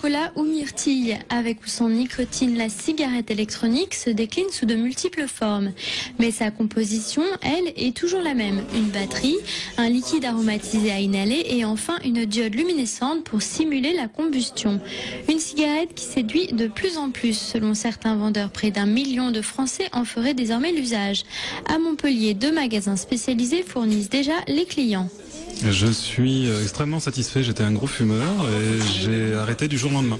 Chocolat ou myrtille, avec ou sans nicotine, la cigarette électronique se décline sous de multiples formes. Mais sa composition, elle, est toujours la même. Une batterie, un liquide aromatisé à inhaler et enfin une diode luminescente pour simuler la combustion. Une cigarette qui séduit de plus en plus. Selon certains vendeurs, près d'1 million de Français en feraient désormais l'usage. À Montpellier, 2 magasins spécialisés fournissent déjà les clients. Je suis extrêmement satisfait, j'étais un gros fumeur et j'ai arrêté du jour au lendemain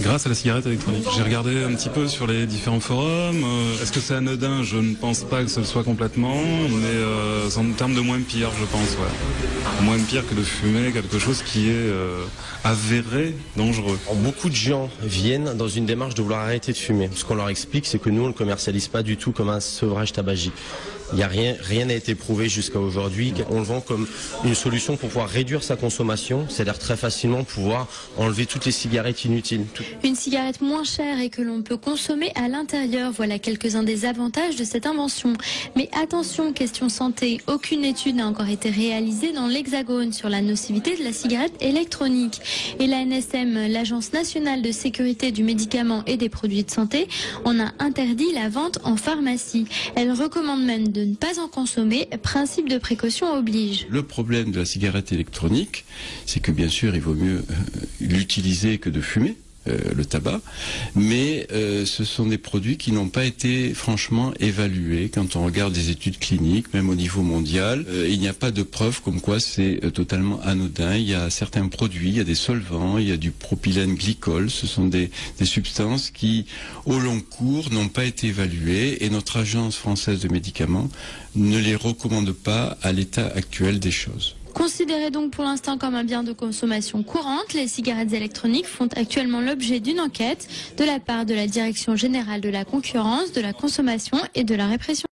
grâce à la cigarette électronique. J'ai regardé un petit peu sur les différents forums. Est-ce que c'est anodin? Je ne pense pas que ce soit complètement, mais en termes de moins pire, je pense. Ouais. Moins pire que de fumer quelque chose qui est avéré dangereux. Beaucoup de gens viennent dans une démarche de vouloir arrêter de fumer. Ce qu'on leur explique, c'est que nous, on ne le commercialise pas du tout comme un sevrage tabagique. Rien n'a été prouvé jusqu'à aujourd'hui. On le vend comme une solution pour pouvoir réduire sa consommation, c'est-à-dire très facilement pouvoir enlever toutes les cigarettes inutiles. Une cigarette moins chère et que l'on peut consommer à l'intérieur. Voilà quelques-uns des avantages de cette invention. Mais attention, question santé. Aucune étude n'a encore été réalisée dans l'Hexagone sur la nocivité de la cigarette électronique. Et l'ANSM, l'Agence nationale de sécurité du médicament et des produits de santé, en a interdit la vente en pharmacie. Elle recommande même de ne pas en consommer, principe de précaution oblige. Le problème de la cigarette électronique, c'est que bien sûr il vaut mieux l'utiliser que de fumer. Le tabac, mais ce sont des produits qui n'ont pas été franchement évalués. Quand on regarde des études cliniques, même au niveau mondial, il n'y a pas de preuve comme quoi c'est totalement anodin. Il y a certains produits, il y a des solvants, il y a du propylène glycol, ce sont des substances qui, au long cours, n'ont pas été évaluées et notre agence française de médicaments ne les recommande pas à l'état actuel des choses. Considérées donc pour l'instant comme un bien de consommation courante, les cigarettes électroniques font actuellement l'objet d'une enquête de la part de la Direction générale de la concurrence, de la consommation et de la répression.